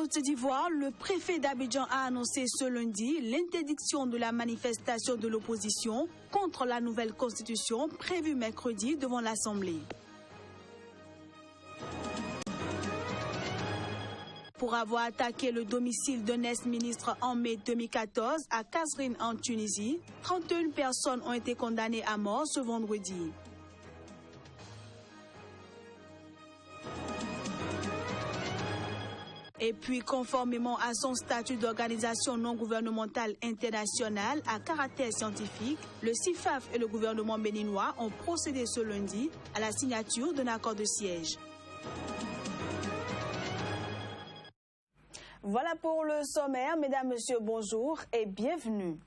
Côte d'Ivoire, le préfet d'Abidjan a annoncé ce lundi l'interdiction de la manifestation de l'opposition contre la nouvelle constitution prévue mercredi devant l'Assemblée. Pour avoir attaqué le domicile d'un ex-ministre en mai 2014 à Kasserine en Tunisie, 31 personnes ont été condamnées à mort ce vendredi. Et puis, conformément à son statut d'organisation non gouvernementale internationale à caractère scientifique, le CIFAF et le gouvernement béninois ont procédé ce lundi à la signature d'un accord de siège. Voilà pour le sommaire. Mesdames, Messieurs, bonjour et bienvenue.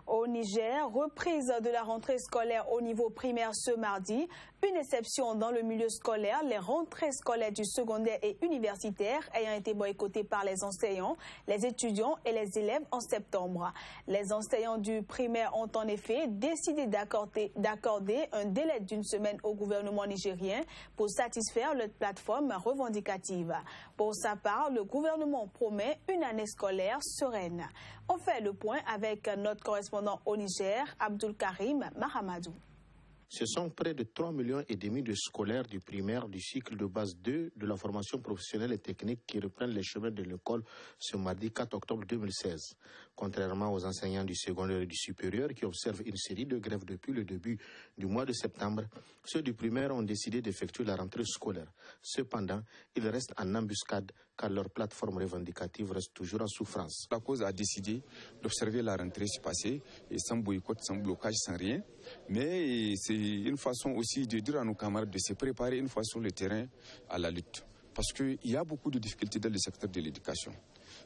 Au Niger, reprise de la rentrée scolaire au niveau primaire ce mardi. Une exception dans le milieu scolaire, les rentrées scolaires du secondaire et universitaire ayant été boycottées par les enseignants, les étudiants et les élèves en septembre. Les enseignants du primaire ont en effet décidé d'accorder un délai d'une semaine au gouvernement nigérien pour satisfaire leur plateforme revendicative. Pour sa part, le gouvernement promet une année scolaire sereine. On fait le point avec notre correspondant au Niger, Abdul Karim Mahamadou. Ce sont près de 3,5 millions de scolaires du primaire du cycle de base 2 de la formation professionnelle et technique qui reprennent les chemins de l'école ce mardi 4 octobre 2016. Contrairement aux enseignants du secondaire et du supérieur qui observent une série de grèves depuis le début du mois de septembre, ceux du primaire ont décidé d'effectuer la rentrée scolaire. Cependant, ils restent en embuscade car leur plateforme revendicative reste toujours en souffrance. La cause a décidé d'observer la rentrée se passer et sans boycott, sans blocage, sans rien. Mais c'est une façon aussi de dire à nos camarades de se préparer une fois sur le terrain à la lutte. Parce qu'il y a beaucoup de difficultés dans le secteur de l'éducation.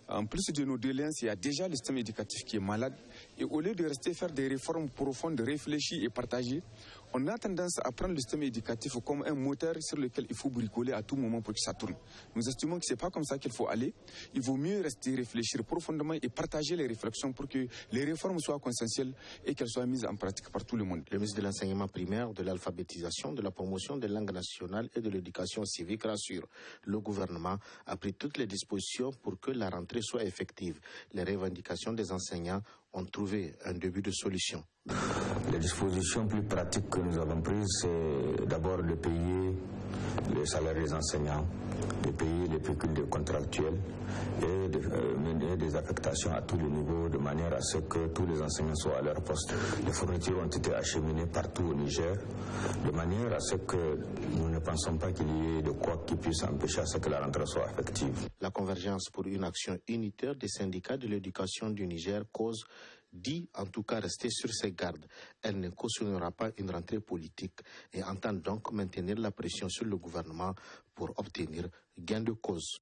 En plus de nos doléances, il y a déjà le système éducatif qui est malade. Et au lieu de rester faire des réformes profondes, réfléchies et partagées, on a tendance à prendre le système éducatif comme un moteur sur lequel il faut bricoler à tout moment pour que ça tourne. Nous estimons que ce n'est pas comme ça qu'il faut aller. Il vaut mieux rester, réfléchir profondément et partager les réflexions pour que les réformes soient consensuelles et qu'elles soient mises en pratique par tout le monde. Le ministre de l'enseignement primaire, de l'alphabétisation, de la promotion des langues nationales et de l'éducation civique rassure. Le gouvernement a pris toutes les dispositions pour que la rentrée soit effective. Les revendications des enseignants ont trouvé un début de solution. Les dispositions plus pratiques que nous avons prises, c'est d'abord de payer les salaires des enseignants, de payer les pécules contractuels et de mener des affectations à tous les niveaux de manière à ce que tous les enseignants soient à leur poste. Les fournitures ont été acheminées partout au Niger de manière à ce que nous ne pensons pas qu'il y ait de quoi qui puisse empêcher à ce que la rentrée soit effective. La convergence pour une action unitaire des syndicats de l'éducation du Niger cause dit en tout cas rester sur ses gardes. Elle ne cautionnera pas une rentrée politique et entend donc maintenir la pression sur le gouvernement pour obtenir gain de cause.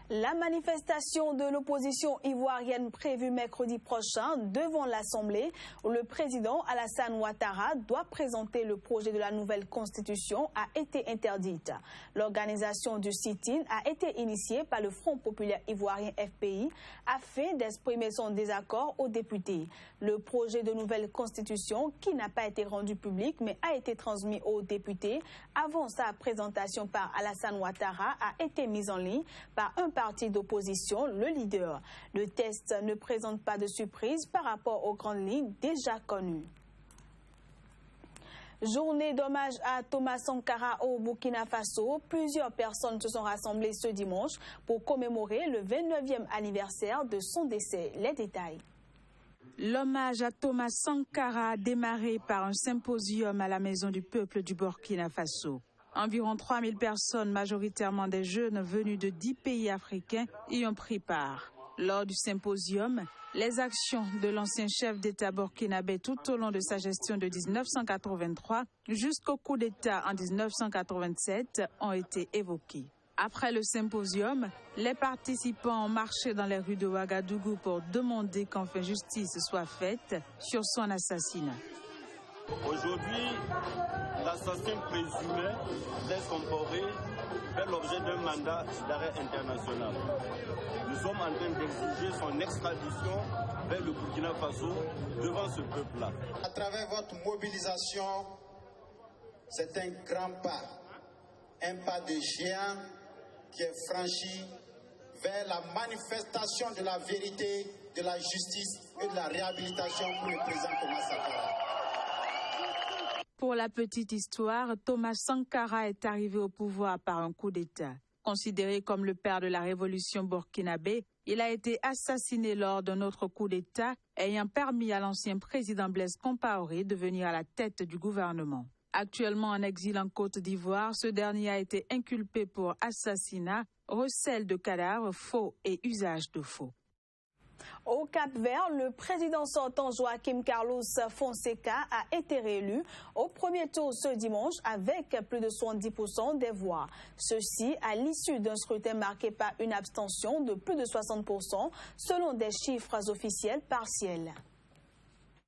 La manifestation de l'opposition ivoirienne prévue mercredi prochain devant l'Assemblée, où le président Alassane Ouattara doit présenter le projet de la nouvelle constitution, a été interdite. L'organisation du sit-in a été initiée par le Front populaire ivoirien FPI afin d'exprimer son désaccord aux députés. Le projet de nouvelle constitution, qui n'a pas été rendu public mais a été transmis aux députés avant sa présentation par Alassane Ouattara, a été mis en ligne par un parti d'opposition, le Leader. Le test ne présente pas de surprise par rapport aux grandes lignes déjà connues. Journée d'hommage à Thomas Sankara au Burkina Faso. Plusieurs personnes se sont rassemblées ce dimanche pour commémorer le 29e anniversaire de son décès. Les détails. L'hommage à Thomas Sankara a démarré par un symposium à la Maison du peuple du Burkina Faso. Environ 3000 personnes, majoritairement des jeunes venus de 10 pays africains, y ont pris part. Lors du symposium, les actions de l'ancien chef d'État burkinabé tout au long de sa gestion de 1983 jusqu'au coup d'État en 1987 ont été évoquées. Après le symposium, les participants ont marché dans les rues de Ouagadougou pour demander qu'enfin justice soit faite sur son assassinat. Aujourd'hui, l'assassin présumé Blaise Compaoré fait l'objet d'un mandat d'arrêt international. Nous sommes en train d'exiger son extradition vers le Burkina Faso devant ce peuple-là. À travers votre mobilisation, c'est un grand pas de géant qui est franchi vers la manifestation de la vérité, de la justice et de la réhabilitation pour le président Thomas Sankara. Pour la petite histoire, Thomas Sankara est arrivé au pouvoir par un coup d'État. Considéré comme le père de la révolution burkinabé, il a été assassiné lors d'un autre coup d'État ayant permis à l'ancien président Blaise Compaoré de venir à la tête du gouvernement. Actuellement en exil en Côte d'Ivoire, ce dernier a été inculpé pour assassinat, recel de cadavres, faux et usage de faux. Au Cap-Vert, le président sortant Joaquim Carlos Fonseca a été réélu au premier tour ce dimanche avec plus de 70% des voix. Ceci à l'issue d'un scrutin marqué par une abstention de plus de 60% selon des chiffres officiels partiels.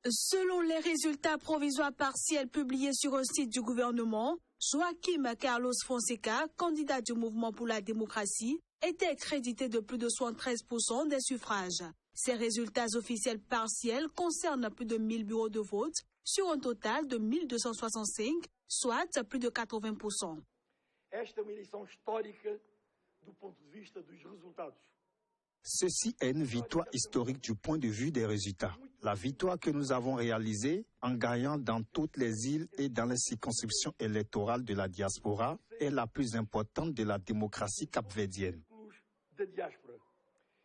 Selon les résultats provisoires partiels publiés sur un site du gouvernement, Joaquim Carlos Fonseca, candidat du Mouvement pour la démocratie, était crédité de plus de 73% des suffrages. Ces résultats officiels partiels concernent plus de 1000 bureaux de vote sur un total de 1265, soit plus de 80%. Esta é uma eleição histórica do ponto de vista dos resultados. Ceci est une victoire historique du point de vue des résultats. La victoire que nous avons réalisée en gagnant dans toutes les îles et dans les circonscriptions électorales de la diaspora est la plus importante de la démocratie capverdienne. Da diáspora.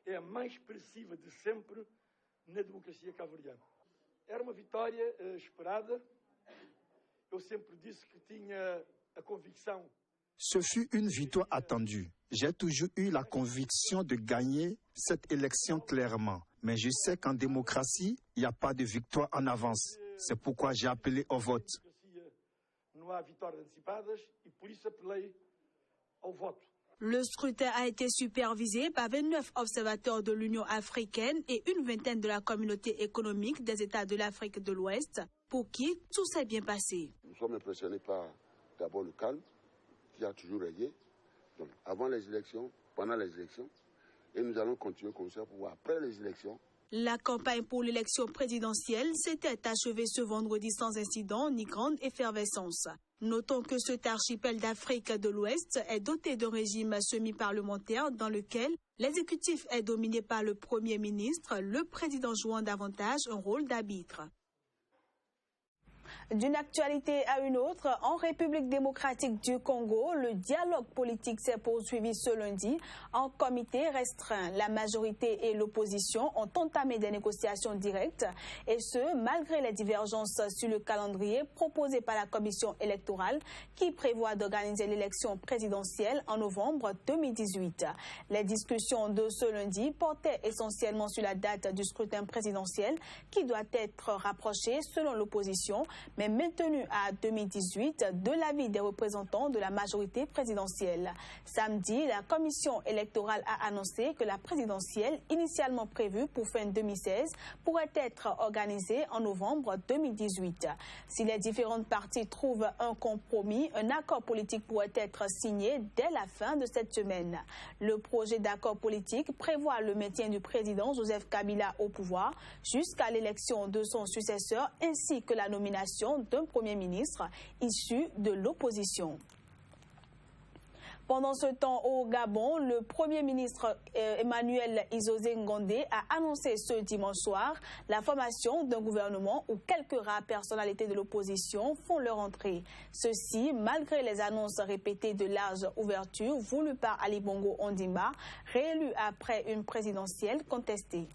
É a mais expressiva de sempre na democracia cabo-verdiana. Era uma vitória esperada. Eu sempre disse que tinha a convicção. Ce fut une victoire attendue. J'ai toujours eu la conviction de gagner cette élection clairement. Mais je sais qu'en démocratie, il n'y a pas de victoire en avance. C'est pourquoi j'ai appelé au vote. Não há vitórias antecipadas e por isso apelei ao voto. Le scrutin a été supervisé par 29 observateurs de l'Union africaine et une vingtaine de la communauté économique des États de l'Afrique de l'Ouest, pour qui tout s'est bien passé. Nous sommes impressionnés par d'abord le calme qui a toujours régné, donc avant les élections, pendant les élections, et nous allons continuer comme ça pour après les élections. La campagne pour l'élection présidentielle s'était achevée ce vendredi sans incident ni grande effervescence. Notons que cet archipel d'Afrique de l'Ouest est doté d'un régime semi-parlementaire dans lequel l'exécutif est dominé par le Premier ministre, le président jouant davantage un rôle d'arbitre. D'une actualité à une autre, en République démocratique du Congo, le dialogue politique s'est poursuivi ce lundi en comité restreint. La majorité et l'opposition ont entamé des négociations directes et ce, malgré les divergences sur le calendrier proposé par la commission électorale qui prévoit d'organiser l'élection présidentielle en novembre 2018. Les discussions de ce lundi portaient essentiellement sur la date du scrutin présidentiel qui doit être rapprochée selon l'opposition, mais maintenu à 2018 de l'avis des représentants de la majorité présidentielle. Samedi, la commission électorale a annoncé que la présidentielle, initialement prévue pour fin 2016, pourrait être organisée en novembre 2018. Si les différentes parties trouvent un compromis, un accord politique pourrait être signé dès la fin de cette semaine. Le projet d'accord politique prévoit le maintien du président Joseph Kabila au pouvoir jusqu'à l'élection de son successeur ainsi que la nomination d'un Premier ministre issu de l'opposition. Pendant ce temps, au Gabon, le Premier ministre Emmanuel Izosé Ngondé a annoncé ce dimanche soir la formation d'un gouvernement où quelques rares personnalités de l'opposition font leur entrée. Ceci, malgré les annonces répétées de large ouverture voulues par Ali Bongo Ondimba, réélu après une présidentielle contestée.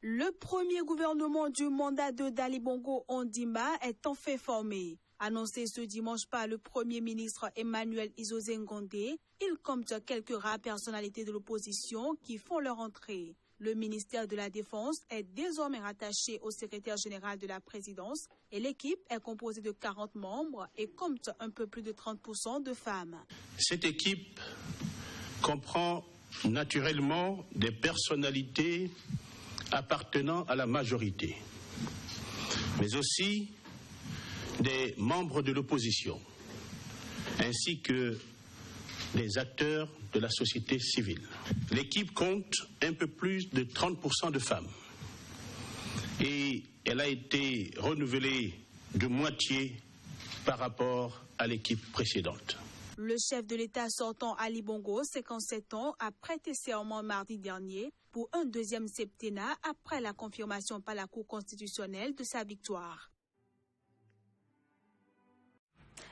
Le premier gouvernement du mandat de Dali Bongo Ondimba est en fait formé. Annoncé ce dimanche par le Premier ministre Emmanuel Izosé Ngondé, il compte quelques rares personnalités de l'opposition qui font leur entrée. Le ministère de la Défense est désormais rattaché au secrétaire général de la présidence et l'équipe est composée de 40 membres et compte un peu plus de 30% de femmes. Cette équipe comprend naturellement des personnalités appartenant à la majorité, mais aussi des membres de l'opposition, ainsi que des acteurs de la société civile. L'équipe compte un peu plus de 30% de femmes et elle a été renouvelée de moitié par rapport à l'équipe précédente. Le chef de l'État sortant Ali Bongo, 57 ans, a prêté serment mardi dernier pour un deuxième septennat après la confirmation par la Cour constitutionnelle de sa victoire.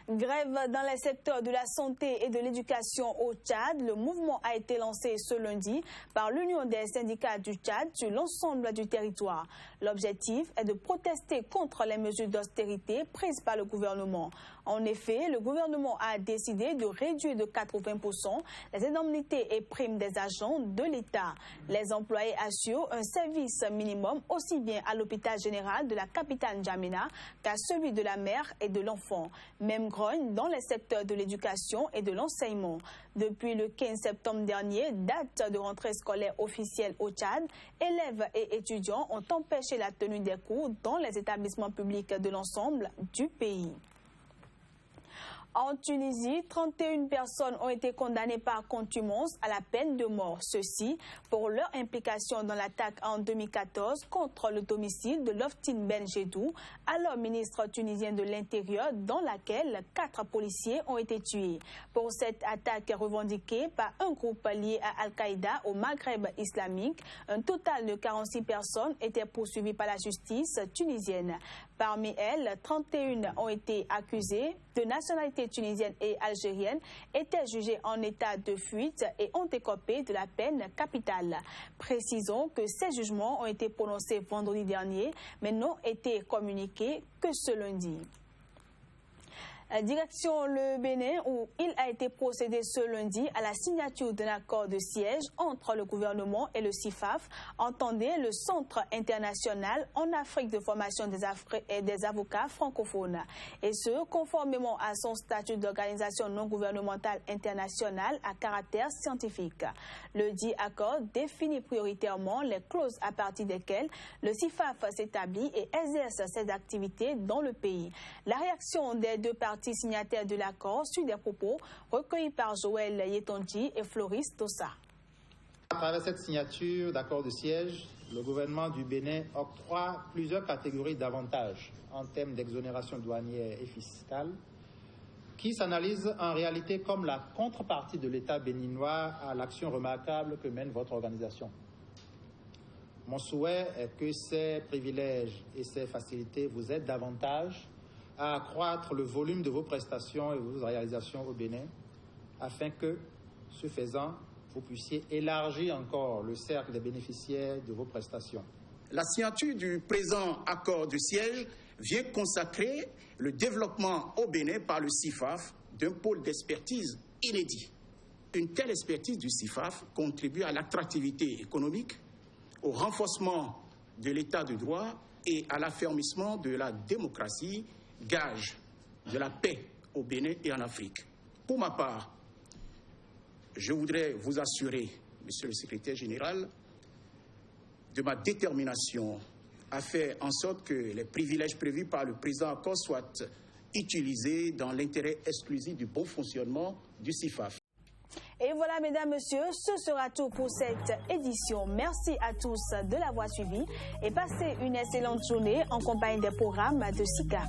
Grève dans les secteurs de la santé et de l'éducation au Tchad. Le mouvement a été lancé ce lundi par l'Union des syndicats du Tchad sur l'ensemble du territoire. L'objectif est de protester contre les mesures d'austérité prises par le gouvernement. En effet, le gouvernement a décidé de réduire de 80% les indemnités et primes des agents de l'État. Les employés assurent un service minimum aussi bien à l'hôpital général de la capitale N'Djamena qu'à celui de la mère et de l'enfant. Même grogne dans les secteurs de l'éducation et de l'enseignement. Depuis le 15 septembre dernier, date de rentrée scolaire officielle au Tchad, élèves et étudiants ont empêché la tenue des cours dans les établissements publics de l'ensemble du pays. En Tunisie, 31 personnes ont été condamnées par contumace à la peine de mort. Ceci pour leur implication dans l'attaque en 2014 contre le domicile de Loftin Ben Jedou, alors ministre tunisien de l'Intérieur, dans laquelle 4 policiers ont été tués. Pour cette attaque revendiquée par un groupe lié à Al-Qaïda au Maghreb islamique, un total de 46 personnes étaient poursuivies par la justice tunisienne. Parmi elles, 31 ont été accusées de nationalité tunisienne et algérienne, étaient jugées en état de fuite et ont écopé de la peine capitale. Précisons que ces jugements ont été prononcés vendredi dernier, mais n'ont été communiqués que ce lundi. Direction le Bénin, où il a été procédé ce lundi à la signature d'un accord de siège entre le gouvernement et le CIFAF, entendez le Centre international en Afrique de formation des avocats francophones. Et ce, conformément à son statut d'organisation non gouvernementale internationale à caractère scientifique. Le dit accord définit prioritairement les clauses à partir desquelles le CIFAF s'établit et exerce ses activités dans le pays. La réaction des deux parties signataires de l'accord suit des propos recueillis par Joël Yetonji et Floris Tossa. À travers cette signature d'accord de siège, le gouvernement du Bénin octroie plusieurs catégories d'avantages en termes d'exonération douanière et fiscale qui s'analysent en réalité comme la contrepartie de l'État béninois à l'action remarquable que mène votre organisation. Mon souhait est que ces privilèges et ces facilités vous aident davantage à accroître le volume de vos prestations et vos réalisations au Bénin, afin que, ce faisant, vous puissiez élargir encore le cercle des bénéficiaires de vos prestations. La signature du présent accord de siège vient consacrer le développement au Bénin par le CIFAF d'un pôle d'expertise inédit. Une telle expertise du CIFAF contribue à l'attractivité économique, au renforcement de l'état de droit et à l'affermissement de la démocratie, gage de la paix au Bénin et en Afrique. Pour ma part, je voudrais vous assurer, Monsieur le Secrétaire général, de ma détermination à faire en sorte que les privilèges prévus par le présent accord soient utilisés dans l'intérêt exclusif du bon fonctionnement du CIFAF. Et voilà, mesdames, messieurs, ce sera tout pour cette édition. Merci à tous de l'avoir suivi et passez une excellente journée en compagnie des programmes de SICA.